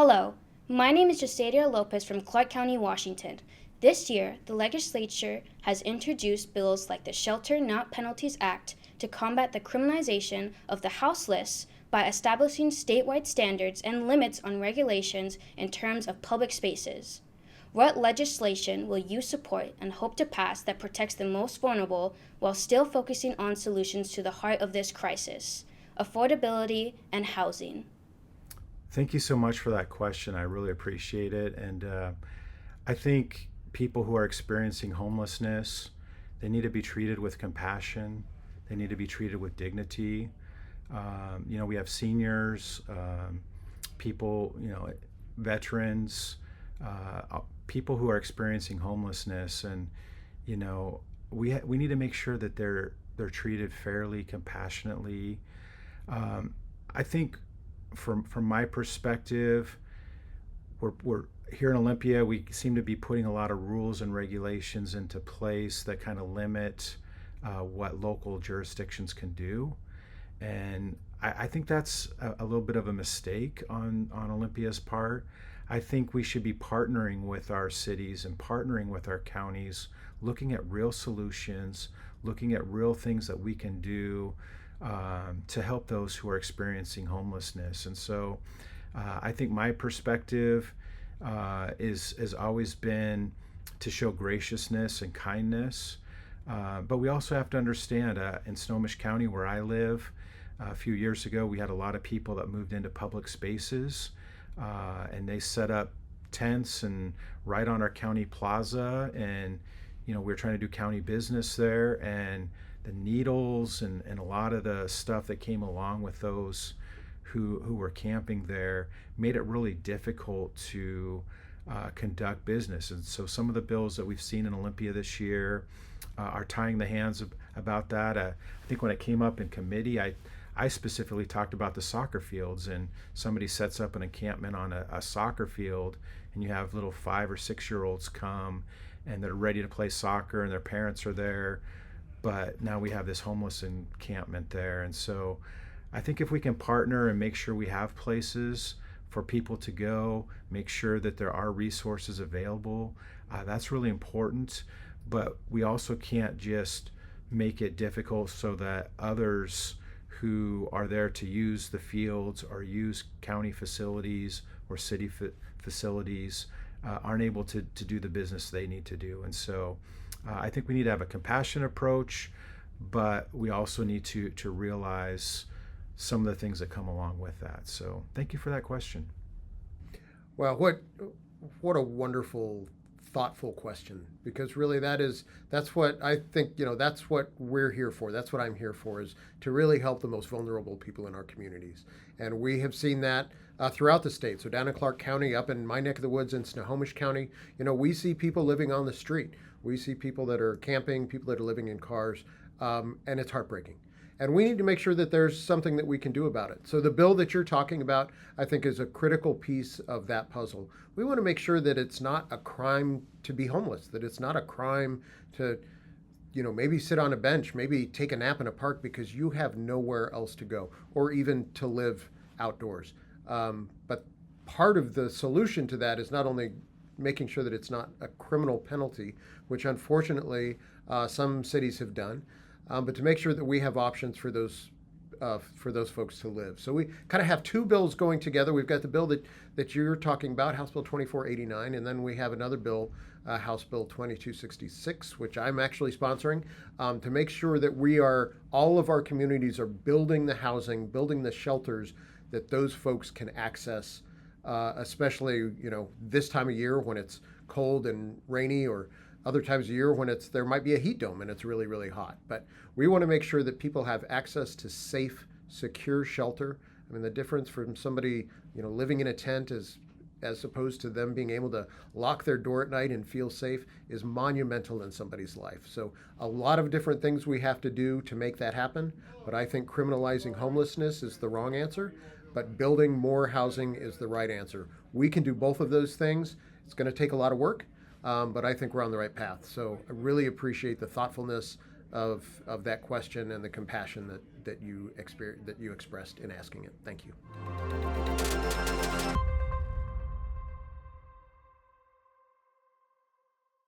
Hello, my name is Jesadia Lopez from Clark County, Washington. This year, the legislature has introduced bills like the Shelter Not Penalties Act to combat the criminalization of the houseless by establishing statewide standards and limits on regulations in terms of public spaces. What legislation will you support and hope to pass that protects the most vulnerable while still focusing on solutions to the heart of this crisis: affordability and housing? Thank you so much for that question. I really appreciate it. And I think people who are experiencing homelessness, they need to be treated with compassion. They need to be treated with dignity. We have seniors, people, veterans, people who are experiencing homelessness, and we need to make sure that they're treated fairly, compassionately. I think from my perspective, we're here in Olympia. We seem to be putting a lot of rules and regulations into place that kind of limit what local jurisdictions can do, and I think that's a little bit of a mistake on Olympia's part. I think we should be partnering with our cities and partnering with our counties, looking at real solutions, looking at real things that we can do to help those who are experiencing homelessness. And so I think my perspective has always been to show graciousness and kindness. But we also have to understand in Snohomish County, where I live, a few years ago, we had a lot of people that moved into public spaces and they set up tents and right on our county plaza. And, we were trying to do county business there, and the needles and a lot of the stuff that came along with those who were camping there made it really difficult to conduct business. And so some of the bills that we've seen in Olympia this year are tying the hands about that. I think when it came up in committee, I specifically talked about the soccer fields, and somebody sets up an encampment on a soccer field, and you have little 5 or 6-year-olds come, and they're ready to play soccer, and their parents are there. But now we have this homeless encampment there. And so I think if we can partner and make sure we have places for people to go, make sure that there are resources available, that's really important. But we also can't just make it difficult so that others who are there to use the fields or use county facilities or city facilities aren't able to do the business they need to do. And so I think we need to have a compassionate approach, but we also need to realize some of the things that come along with that. So thank you for that question. Well, what a wonderful, thoughtful question, because really that's what I think, that's what we're here for. That's what I'm here for, is to really help the most vulnerable people in our communities. And we have seen that throughout the state. So down in Clark County, up in my neck of the woods in Snohomish County, we see people living on the street. We see people that are camping, people that are living in cars, and it's heartbreaking. And we need to make sure that there's something that we can do about it. So the bill that you're talking about, I think, is a critical piece of that puzzle. We want to make sure that it's not a crime to be homeless, that it's not a crime to, maybe sit on a bench, maybe take a nap in a park because you have nowhere else to go, or even to live outdoors. But part of the solution to that is not only making sure that it's not a criminal penalty, which unfortunately some cities have done, but to make sure that we have options for those folks to live. So we kind of have two bills going together. We've got the bill that you're talking about, House Bill 2489, and then we have another bill, House Bill 2266, which I'm actually sponsoring, to make sure that all of our communities are building the housing, building the shelters that those folks can access, especially this time of year when it's cold and rainy, or other times of year when there might be a heat dome and it's really, really hot. But we want to make sure that people have access to safe, secure shelter. I mean, the difference from somebody, living in a tent as opposed to them being able to lock their door at night and feel safe is monumental in somebody's life. So a lot of different things we have to do to make that happen. But I think criminalizing homelessness is the wrong answer, but building more housing is the right answer. We can do both of those things. It's going to take a lot of work. But I think we're on the right path. So I really appreciate the thoughtfulness of that question and the compassion that you expressed in asking it. Thank you.